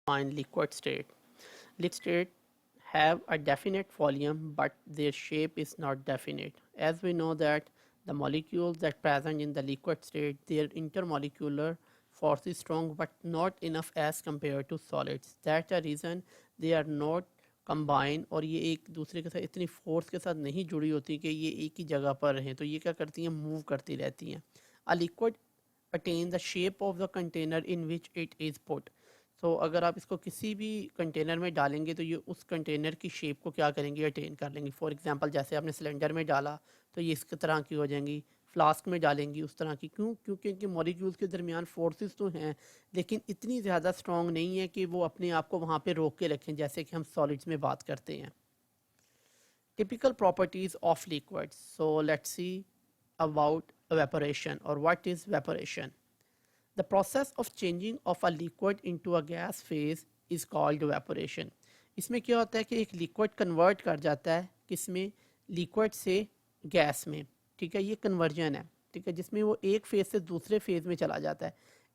Define liquid state. Liquid state have a definite volume, but their shape is not definite. As we know that the molecules that present in the liquid state, their intermolecular force is strong, but not enough as compared to solids. That's the reason they are not combined और ये एक दूसरे के साथ इतनी force के साथ नहीं जुड़ी होती कि ये एक ही जगह पर रहें, तो ये क्या करती हैं, मूव करती रहती हैं. A liquid attain the shape of the container in which it is put. सो अगर आप इसको किसी भी कंटेनर में डालेंगे तो ये उस कंटेनर की शेप को क्या करेंगे, अटेन कर लेंगे. फॉर एग्जांपल जैसे आपने सिलेंडर में डाला तो ये इस तरह की हो जाएंगी, फ्लास्क में डालेंगी उस तरह की. क्यों? क्योंकि इनके मॉलिक्यूल्स के दरमियान फोर्सेस तो हैं लेकिन इतनी ज़्यादा स्ट्रॉन्ग नहीं है कि वो अपने आप को वहाँ पे रोक के रखें जैसे कि हम सॉलिड्स में बात करते हैं. Typical properties of liquids. So let's see about evaporation or what is evaporation. The process of changing of a liquid into a gas phase is called evaporation. इसमें क्या होता है कि एक लिक्विड कन्वर्ट कर जाता है किसमें, लिक्विड से गैस में. ठीक है, ये कन्वर्जन है. ठीक है, जिसमें वो एक फेज से दूसरे फेज में चला जाता है.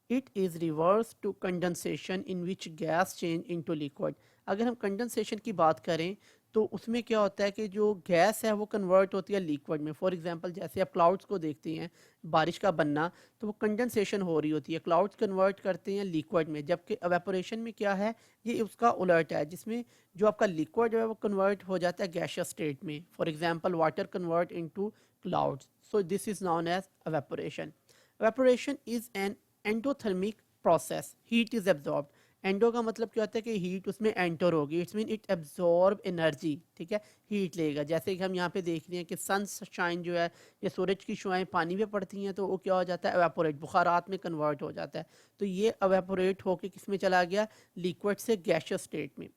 It is reverse to condensation in which gas change into liquid. अगर हम कंडेंसेशन की बात करें तो उसमें क्या होता है कि जो गैस है वो कन्वर्ट होती है लिक्विड में. फॉर एग्जांपल जैसे आप क्लाउड्स को देखते हैं, बारिश का बनना, तो वो कंडेंसेशन हो रही होती है, क्लाउड्स कन्वर्ट करते हैं लिक्विड में. जबकि एवेपोरेशन में क्या है, ये उसका उलट है, जिसमें जो आपका लिक्विड है वो कन्वर्ट हो जाता है गैसियस स्टेट में. For example water convert into clouds. So this is known as evaporation. Evaporation is an endothermic process. Heat is absorbed. Endo का मतलब क्या होता है कि हीट उसमें एंटर होगी. It's mean it absorb energy. ठीक है, हीट लेगा. जैसे कि हम यहाँ पे देख रहे हैं कि सन शाइन जो है, ये सूरज की शुआएं पानी में पड़ती हैं तो वो क्या हो जाता है, एवेपोरेट, बुखारात में कन्वर्ट हो जाता है. तो ये एवेपोरेट होकर किस में चला गया, लिक्विड से गैसियस स्टेट में.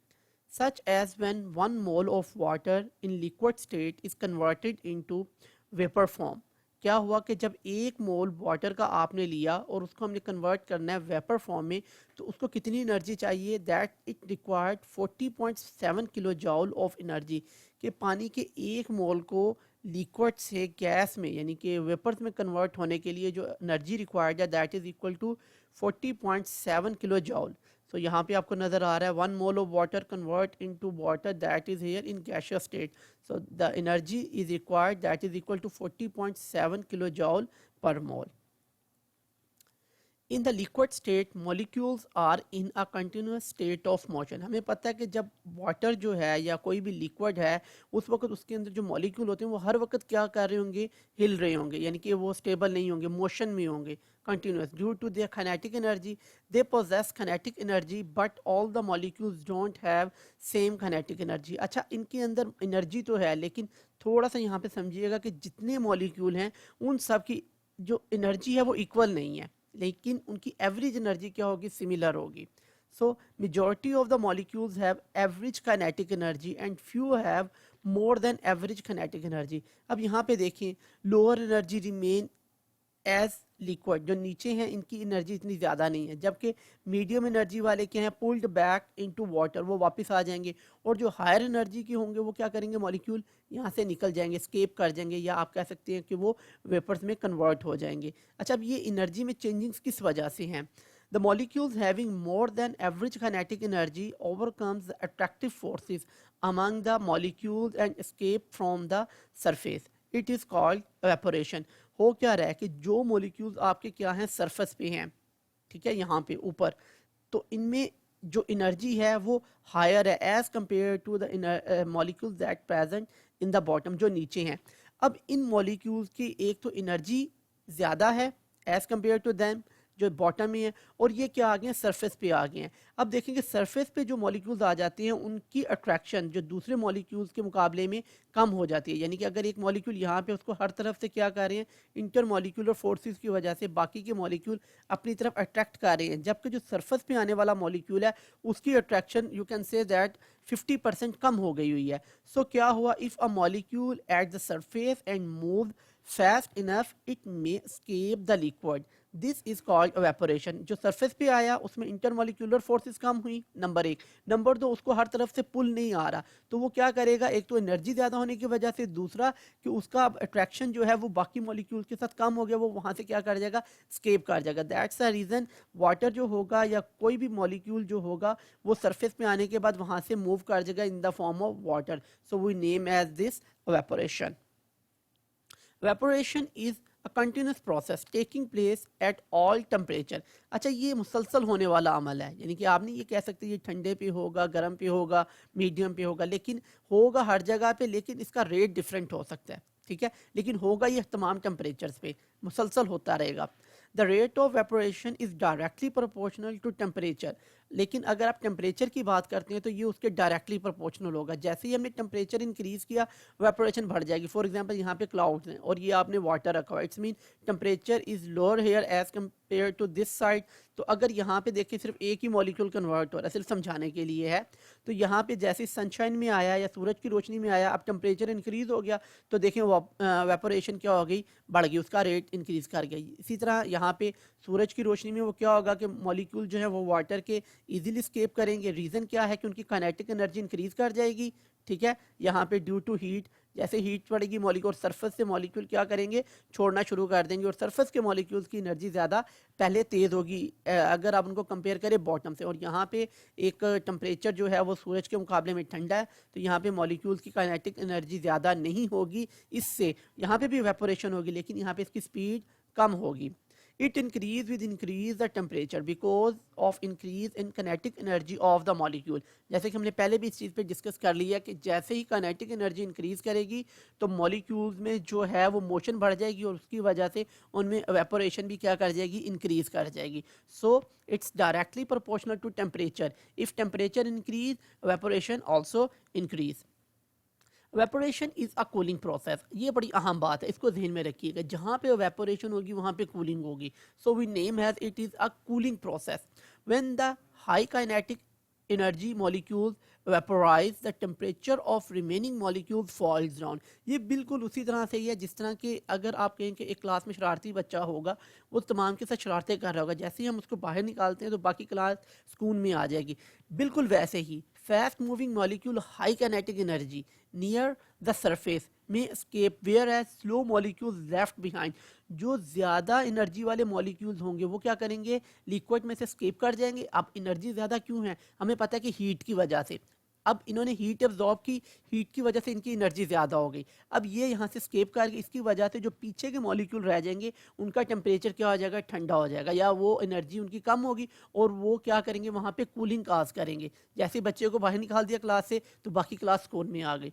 Such as when 1 mole of water in liquid state is converted into vapour form. क्या हुआ कि जब 1 मोल वाटर का आपने लिया और उसको हमने कन्वर्ट करना है वेपर फॉर्म में, तो उसको कितनी एनर्जी चाहिए, that it required 40.7 kilo जॉल of energy. कि पानी के 1 मोल को लिक्विड से गैस में यानी कि वेपर्स में कन्वर्ट होने के लिए जो एनर्जी रिक्वायर्ड है that is equal to 40.7 kilo joule. So यहाँ पे आपको नज़र आ रहा है 1 mole of water convert into water that is here in gaseous state. So the energy is required that is equal to 40.7 kilojoule per mole. In the liquid state, molecules are in a continuous state of motion. हमें पता है कि जब water जो है या कोई भी लिक्विड है उस वक्त उसके अंदर जो मॉलिक्यूल होते हैं वो हर वक्त क्या कर रहे होंगे, हिल रहे होंगे, यानी कि वो स्टेबल नहीं होंगे, मोशन में होंगे continuous. Due to their kinetic energy, they possess kinetic energy, but all the molecules don't have same kinetic energy. अच्छा, इनके अंदर एनर्जी तो है लेकिन थोड़ा सा यहाँ पे समझिएगा कि जितने मॉलिक्यूल हैं उन सब की जो एनर्जी है वो इक्वल नहीं है, लेकिन उनकी एवरेज एनर्जी क्या होगी, सिमिलर होगी. So majority of the molecules have average kinetic energy and few have more than average kinetic energy. अब यहाँ पे देखें, lower energy remain as liquid, जो नीचे हैं इनकी एनर्जी इतनी ज़्यादा नहीं है, जबकि मीडियम एनर्जी वाले क्या हैं, पुल्ड बैक इनटू वाटर, वो वापस आ जाएंगे. और जो हायर एनर्जी के होंगे वो क्या करेंगे, मॉलिक्यूल यहाँ से निकल जाएंगे, स्केप कर जाएंगे, या आप कह सकते हैं कि वो वेपर्स में कन्वर्ट हो जाएंगे. अच्छा, अब ये एनर्जी में चेंजिंग्स किस वजह से हैं. The molecules having more than average kinetic energy overcomes the attractive forces among the molecules and escape from the surface. It is called evaporation. हो क्या रहा है कि जो मॉलिक्यूल्स आपके क्या हैं, सरफेस पे हैं, ठीक है, यहाँ पे ऊपर, तो इनमें जो एनर्जी है वो हायर है as compare to the molecules that present in the bottom, जो नीचे हैं. अब इन मॉलिक्यूल्स की एक तो एनर्जी ज़्यादा है एज कंपेयर टू दैम जो बॉटम में है, और ये क्या आ गए हैं, सरफेस पे आ गए हैं. अब देखेंगे सरफेस पे जो मॉलिक्यूल्स आ जाते हैं उनकी अट्रैक्शन जो दूसरे मॉलिक्यूल्स के मुकाबले में कम हो जाती है. यानी कि अगर एक मॉलिक्यूल यहाँ पे उसको हर तरफ से क्या कर रहे हैं, इंटर मॉलिक्यूलर फोर्सेस की वजह से बाकी के मॉलिक्यूल अपनी तरफ अट्रैक्ट कर रहे हैं, जबकि जो सरफेस पे आने वाला मॉलिक्यूल है उसकी attraction you can say that 50% कम हो गई हुई है. सो क्या हुआ, if a molecule at the surface and move fast enough it may escape the liquid. This is called evaporation. जो सरफेस पे आया उसमें इंटरमोलिकुलर फोर्सेस कम हुई, नंबर एक। नंबर दो, उसको हर तरफ से पुल नहीं आ रहा, तो वो क्या करेगा, एक तो एनर्जी ज़्यादा होने की वजह से, दूसरा कि उसका अट्रैक्शन जो है वो बाकी मॉलिक्यूल के साथ कम हो गया, वो वहाँ से क्या कर जाएगा, स्केप कर जाएगा। दैट्स द रीज़न वाटर जो होगा या कोई भी मॉलिक्यूल जो होगा वो सरफेस पे आने के बाद वहाँ से मूव कर जाएगा in the form of water. So we name as this evaporation. Evaporation is a continuous process taking place at all temperature. अच्छा, ये मुसलसल होने वाला अमल है, यानी कि आप नहीं ये कह सकते ये ठंडे पे होगा, गर्म पे होगा, मीडियम पे होगा, लेकिन होगा हर जगह पे, लेकिन इसका रेट डिफरेंट हो सकता है, ठीक है, लेकिन होगा ये तमाम टेम्परेचर्स पे, मुसलसल होता रहेगा। The rate of evaporation is directly proportional to temperature. लेकिन अगर आप टेम्परेचर की बात करते हैं तो ये उसके डायरेक्टली प्रोपोर्शनल होगा। जैसे ही हमने टेम्परेचर इंक्रीज किया, वेपोरेशन बढ़ जाएगी। फॉर एग्जांपल यहाँ पे क्लाउड्स हैं और ये आपने वाटर रखा हुआ, it's mean temperature is lower here as compare to this side. तो अगर यहाँ पे देखिए सिर्फ एक ही मॉलिक्यूल कन्वर्ट हो रहा है, सिर्फ समझाने के लिए है, तो यहाँ पे जैसे सनशाइन में आया या सूरज की रोशनी में आया, अब टेम्परेचर इंक्रीज हो गया, तो देखें वेपोरेशन क्या हो गई, बढ़ गई, उसका रेट इंक्रीज कर गई। इसी तरह यहाँ पे सूरज की रोशनी में वो क्या होगा कि मॉलिक्यूल जो है वो वाटर के इजीली स्केप करेंगे। रीज़न क्या है कि उनकी काइनेटिक एनर्जी इंक्रीज कर जाएगी, ठीक है। यहाँ पे ड्यू टू हीट, जैसे हीट पड़ेगी मॉलिक्यूल, सरफेस से मॉलिक्यूल क्या करेंगे, छोड़ना शुरू कर देंगे, और सरफेस के मॉलिक्यूल्स की एनर्जी ज़्यादा पहले तेज़ होगी अगर आप उनको कंपेयर करें बॉटम से। और यहाँ पे एक टेम्परेचर जो है वो सूरज के मुकाबले में ठंडा है, तो यहाँ पे मॉलिक्यूल्स की काइनेटिक एनर्जी ज़्यादा नहीं होगी, इससे यहाँ पे भी इवेपोरेशन होगी, लेकिन यहाँ पे इसकी स्पीड कम होगी। It increase with increase the temperature because of increase in kinetic energy of the molecule. जैसे कि हमने पहले भी इस चीज़ पे डिस्कस कर लिया कि जैसे ही kinetic energy इंक्रीज करेगी तो मॉलिक्यूल्स में जो है वो मोशन बढ़ जाएगी, और उसकी वजह से उनमें evaporation भी क्या कर जाएगी, इंक्रीज कर जाएगी। So it's directly proportional to temperature. If temperature increase, evaporation also increase. Evaporation is a cooling process. ये बड़ी अहम बात है, इसको ध्यान में रखिएगा। जहाँ पे वेपोरेशन होगी वहाँ पे कूलिंग होगी। So we name has it is a cooling process. When the high kinetic energy molecules vaporise, the temperature of remaining molecules falls down. ये बिल्कुल उसी तरह से ही है जिस तरह के अगर आप कहें कि एक क्लास में शरारती बच्चा होगा, वो तमाम के साथ शरारतें कर रहा होगा, जैसे ही हम उसको बाहर निकालते हैं तो बाकी क्लास सुकून में आ जाएगी। बिल्कुल वैसे ही fast moving molecule high kinetic energy near the surface may escape, whereas slow molecules left behind, जो ज़्यादा एनर्जी वाले मॉलिक्यूल्स होंगे वो क्या करेंगे, लिक्विड में से स्केप कर जाएंगे। अब एनर्जी ज़्यादा क्यों है, हमें पता है कि हीट की वजह से। अब इन्होंने हीट एब्जॉर्ब की, हीट की वजह से इनकी एनर्जी ज़्यादा हो गई। अब ये यहाँ से स्केप करके, इसकी वजह से जो पीछे के मॉलिक्यूल रह जाएंगे उनका टेम्परेचर क्या हो जाएगा, ठंडा हो जाएगा, या वो एनर्जी उनकी कम होगी, और वो क्या करेंगे, वहाँ पे कूलिंग काज करेंगे। जैसे बच्चे को बाहर निकाल दिया क्लास से तो बाकी क्लास कोन में आ गई।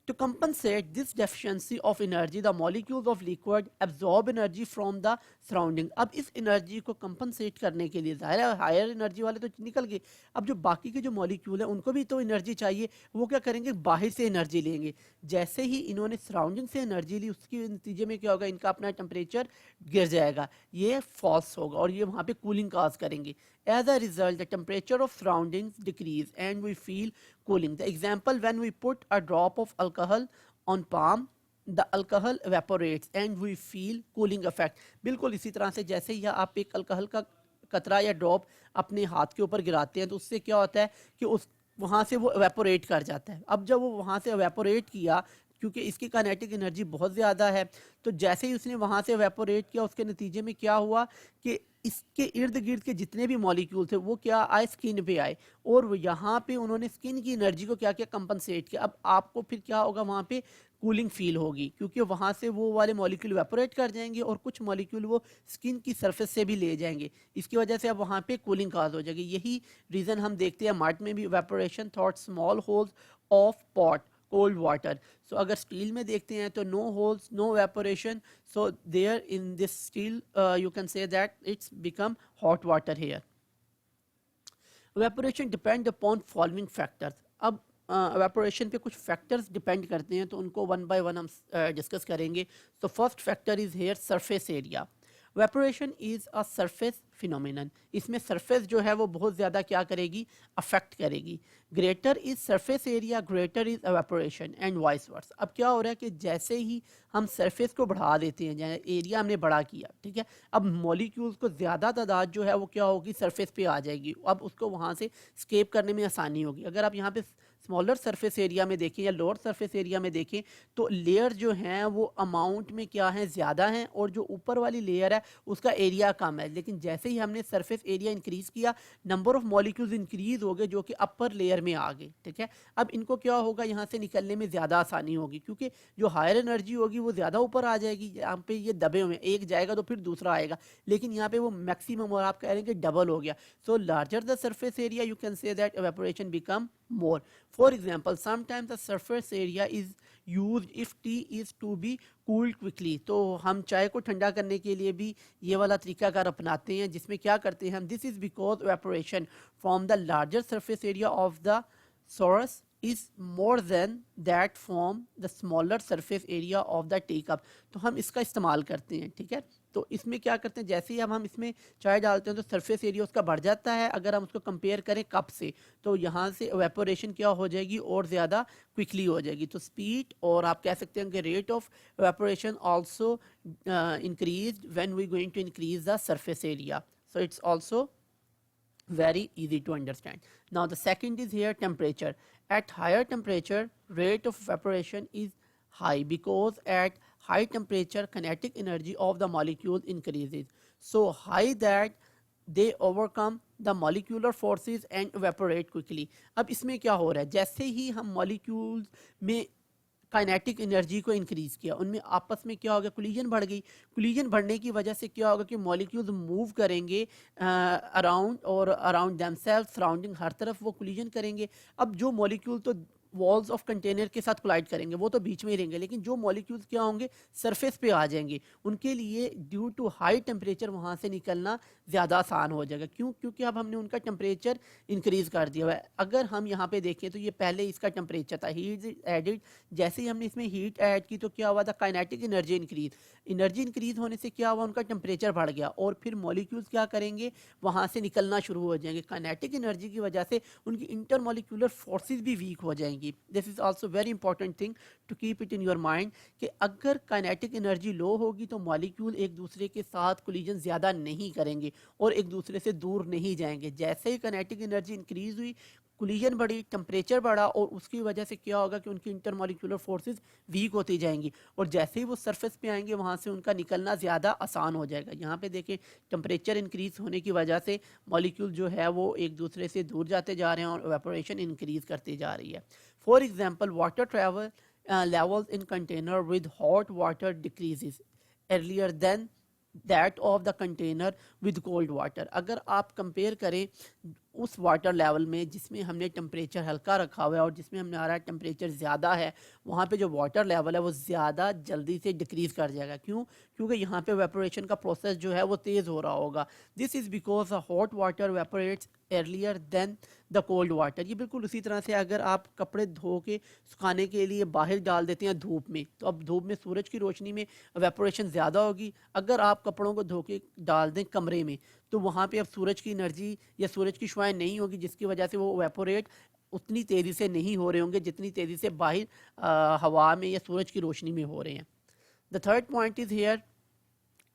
To compensate this deficiency of energy, the molecules of liquid absorb energy from the surrounding. अब इस एनर्जी को कंपनसेट करने के लिए, ज़ाहिर है हायर एनर्जी वाले तो निकल गए, अब जो बाकी के जो मॉलिक्यूल हैं उनको भी तो एनर्जी चाहिए, वो क्या करेंगे, बाहर से एनर्जी लेंगे। जैसे ही इन्होंने सराउंडिंग से एनर्जी ली, उसके नतीजे में क्या होगा, इनका अपना टेम्परेचर गिर जाएगा, ये फॉल्स होगा, और ये वहाँ पे कूलिंग काज करेंगे। As a result, the temperature of surroundings decrease and we feel cooling. The example, when we put a drop of alcohol on palm, the alcohol evaporates and we feel cooling effect. बिल्कुल इसी तरह से जैसे ही आप एक alcohol का कतरा या ड्रॉप अपने हाथ के ऊपर गिराते हैं तो उससे क्या होता है कि उस वहाँ से वो एवेपोरेट कर जाता है। अब जब वो वहाँ से एवेपोरेट किया, क्योंकि इसकी काइनेटिक एनर्जी बहुत ज़्यादा है, तो जैसे ही उसने वहाँ से एवेपोरेट किया, उसके नतीजे में क्या हुआ कि इसके इर्द गिर्द के जितने भी मॉलिक्यूल थे वो क्या आए, स्किन पे आए, और यहाँ पे उन्होंने स्किन की एनर्जी को क्या किया, कंपनसेट किया। अब आपको फिर क्या होगा, वहाँ पे कूलिंग फील होगी, क्योंकि वहाँ से वो वाले मॉलिक्यूल वेपोरेट कर जाएंगे और कुछ मॉलिक्यूल वो स्किन की सरफेस से भी ले जाएंगे, इसकी वजह से अब वहाँ पे कूलिंग काज हो जाएगी। यही रीज़न हम देखते हैं मड में भी, evaporation through small holes of pot cold water. So अगर स्टील में देखते हैं तो no holes, no evaporation, so there in this steel you can say that it's become hot water here. Evaporation depend upon following factors. अब evaporation पे कुछ factors depend करते हैं, तो उनको वन बाय वन हम डिस्कस करेंगे। तो first factor is here surface area. Evaporation is a surface phenomenon, इसमें सरफेस जो है वो बहुत ज़्यादा क्या करेगी, अफेक्ट करेगी। Greater is surface area greater is evaporation and vice versa. अब क्या हो रहा है कि जैसे ही हम सरफेस को बढ़ा देते हैं, जैसे एरिया हमने बड़ा किया, ठीक है, अब मॉलिक्यूल्स को ज़्यादा तादाद जो है वो क्या होगी, सरफेस पे आ जाएगी, अब उसको वहाँ से स्केप करने में आसानी होगी। अगर आप यहाँ पे स्मॉलर सरफेस एरिया में देखें या लोअर सरफेस एरिया में देखें तो लेयर जो हैं वो अमाउंट में क्या है, ज़्यादा हैं, और जो ऊपर वाली लेयर है उसका एरिया कम है। लेकिन जैसे ही हमने सरफेस एरिया इंक्रीज़ किया, नंबर ऑफ मॉलिक्यूल्स इंक्रीज़ हो गए जो कि अपर लेयर में आ गए, ठीक है। अब इनको क्या होगा, यहाँ से निकलने में ज़्यादा आसानी होगी, क्योंकि जो हायर एनर्जी होगी वो ज़्यादा ऊपर आ जाएगी। यहाँ पे ये दबे हुए हैं, एक जाएगा तो फिर दूसरा आएगा, लेकिन यहाँ पे वो मैक्सिमम, और आप कह रहे हैं कि डबल हो गया। So larger the surface area you can say that evaporation become more. For example, sometimes the surface area is used if tea is to be cooled quickly. तो हम चाय को ठंडा करने के लिए भी ये वाला तरीकाकार अपनाते हैं, जिसमें क्या करते हैं हम, this is because evaporation from the larger surface area of the source is more than that from the smaller surface area of the teacup. तो हम इसका इस्तेमाल करते हैं, ठीक है। तो इसमें क्या करते हैं, जैसे ही हम इसमें चाय डालते हैं तो सरफेस एरिया उसका बढ़ जाता है। अगर हम उसको कंपेयर करें कप से, तो यहाँ से एवेपोरेशन क्या हो जाएगी, और ज़्यादा क्विकली हो जाएगी। तो स्पीड, और आप कह सकते हैं कि rate of evaporation also increase when we going to increase the surface area. So it's also very easy to understand. Now the second is here temperature. At higher temperature, rate of evaporation is high because at high temperature kinetic energy of the molecule increases so high that they overcome the molecular forces and evaporate quickly. अब इसमें क्या हो रहा है, जैसे ही हम molecules में kinetic energy को इंक्रीज किया, उनमें आपस में क्या हो गया, कोलिजन बढ़ गई। कोलिजन बढ़ने की वजह से क्या होगा कि मॉलिक्यूल्स मूव करेंगे अराउंड, और अराउंड देमसेल्फ, सराउंडिंग, हर तरफ वो कोलिजन करेंगे। अब जो मॉलिक्यूल तो वॉल्स ऑफ कंटेनर के साथ कोलाइड करेंगे, वो तो बीच में ही रहेंगे, लेकिन जो मॉलिक्यूल्स क्या होंगे, सरफेस पे आ जाएंगे। उनके लिए ड्यू टू हाई टेम्परेचर वहाँ से निकलना ज़्यादा आसान हो जाएगा। क्यों? क्योंकि अब हमने उनका टेम्परेचर इंक्रीज कर दिया हुआ है। अगर हम यहाँ पे देखें तो ये पहले इसका टेम्परेचर था, हीट एडिड, जैसे ही हमने इसमें हीट ऐड की तो क्या हुआ था, काइनेटिक एनर्जी इंक्रीज होने से क्या हुआ, उनका टेम्परेचर बढ़ गया, और फिर मॉलिक्यूल्स क्या करेंगे, वहाँ से निकलना शुरू हो जाएंगे। काइनेटिक एनर्जी की वजह से उनकी इंटरमॉलिक्यूलर फोर्सेस भी वीक हो जाएंगी। This is also very important thing to keep it in your mind कि अगर काइनेटिक एनर्जी लो होगी तो मॉलिक्यूल एक दूसरे के साथ कोलिजन ज़्यादा नहीं करेंगे और एक दूसरे से दूर नहीं जाएंगे। जैसे ही काइनेटिक एनर्जी इंक्रीज हुई, कोलिजन बढ़ी, टेम्परेचर बढ़ा, और उसकी वजह से क्या होगा कि उनकी इंटरमॉलिक्यूलर फोर्सेस वीक होती जाएंगी, और जैसे ही वो सरफेस पे आएंगे वहाँ से उनका निकलना ज़्यादा आसान हो जाएगा। यहाँ पे देखें, टेम्परेचर इंक्रीज होने की वजह से मॉलिक्यूल जो है वो एक दूसरे से दूर जाते जा रहे हैं और एवेपोरेशन इंक्रीज करती जा रही है। For example, water travel levels in container with hot water decreases earlier than that of the container with cold water. अगर आप कंपेयर करें उस वाटर लेवल में जिसमें हमने टेम्परेचर हल्का रखा हुआ है और जिसमें हमारा टेम्परेचर ज़्यादा है, वहाँ पे जो वाटर लेवल है वो ज़्यादा जल्दी से डिक्रीज़ कर जाएगा। क्यों? क्योंकि यहाँ पे वेपोरेशन का प्रोसेस जो है वो तेज़ हो रहा होगा। This is because the hot water evaporates earlier than the cold water. ये बिल्कुल उसी तरह से अगर आप कपड़े धो के सुखाने के लिए बाहर डाल देते हैं धूप में, तो अब धूप में सूरज की रोशनी में वेपोरेशन ज़्यादा होगी। अगर आप कपड़ों को धो के डाल दें कमरे में, तो वहाँ पे अब सूरज की एनर्जी या सूरज की शुआएं नहीं होगी, जिसकी वजह से वो वेपोरेट उतनी तेज़ी से नहीं हो रहे होंगे जितनी तेज़ी से बाहर हवा में या सूरज की रोशनी में हो रहे हैं। The third point is here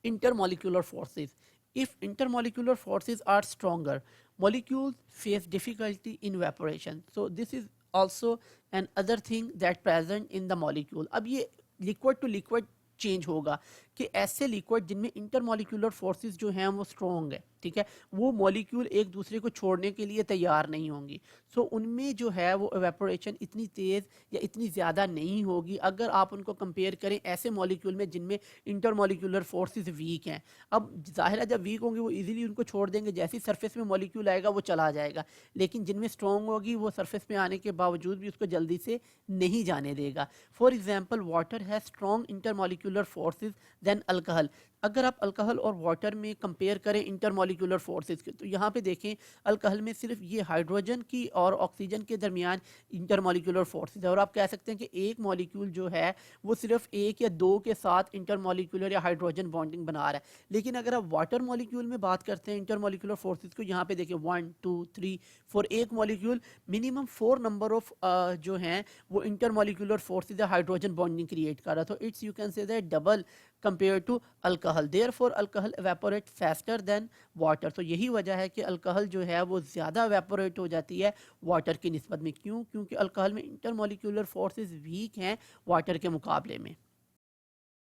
intermolecular forces. If intermolecular forces are stronger, molecules face difficulty in evaporation. So this is also another thing that present in the molecule. अब ये liquid to liquid चेंज होगा कि ऐसे liquid जिनमें intermolecular forces जो हैं वो strong है, ठीक है, वो मॉलिक्यूल एक दूसरे को छोड़ने के लिए तैयार नहीं होंगी। सो उनमें जो है वो एवेपोरेशन इतनी तेज़ या इतनी ज़्यादा नहीं होगी अगर आप उनको कंपेयर करें ऐसे मॉलिक्यूल में जिनमें इंटरमॉलिक्यूलर फोर्सेस वीक हैं। अब जाहिर है जब वीक होंगे वो इजीली उनको छोड़ देंगे, जैसी सरफेस में मॉलिक्यूल आएगा वो चला जाएगा, लेकिन जिनमें स्ट्रॉन्ग होगी वो सरफेस पे आने के बावजूद भी उसको जल्दी से नहीं जाने देगा। For example, water has strong intermolecular forces than alcohol. अगर आप अल्कोहल और वाटर में कंपेयर करें इंटरमॉलिक्यूलर फोर्सेस के, तो यहाँ पे देखें अल्कोहल में सिर्फ ये हाइड्रोजन की और ऑक्सीजन के दरमियान इंटरमॉलिक्यूलर फोर्सेस है, और आप कह सकते हैं कि एक मॉलिक्यूल जो है वो सिर्फ एक या दो के साथ इंटरमॉलिक्यूलर या हाइड्रोजन बॉन्डिंग बना रहा है। लेकिन अगर आप वाटर मॉलिक्यूल में बात करते हैं इंटरमॉलिक्यूलर फोर्सेस को, यहाँ पे देखिए 1 2 3 4, एक मॉलिक्यूल मिनिमम 4 नंबर ऑफ जो हैं वो इंटरमॉलिक्यूलर फोर्सेस या हाइड्रोजन बॉन्डिंग क्रिएट कर रहा है। तो it's you can say that double compare to alcohol, therefore alcohol evaporate faster than water. तो यही वजह है कि अल्कोहल जो है वो ज़्यादा एवेपोरेट हो जाती है वाटर की निस्बत में। क्यों? क्योंकि अल्कोहल में इंटरमॉलिक्यूलर फोर्सेस वीक हैं वाटर के मुकाबले में।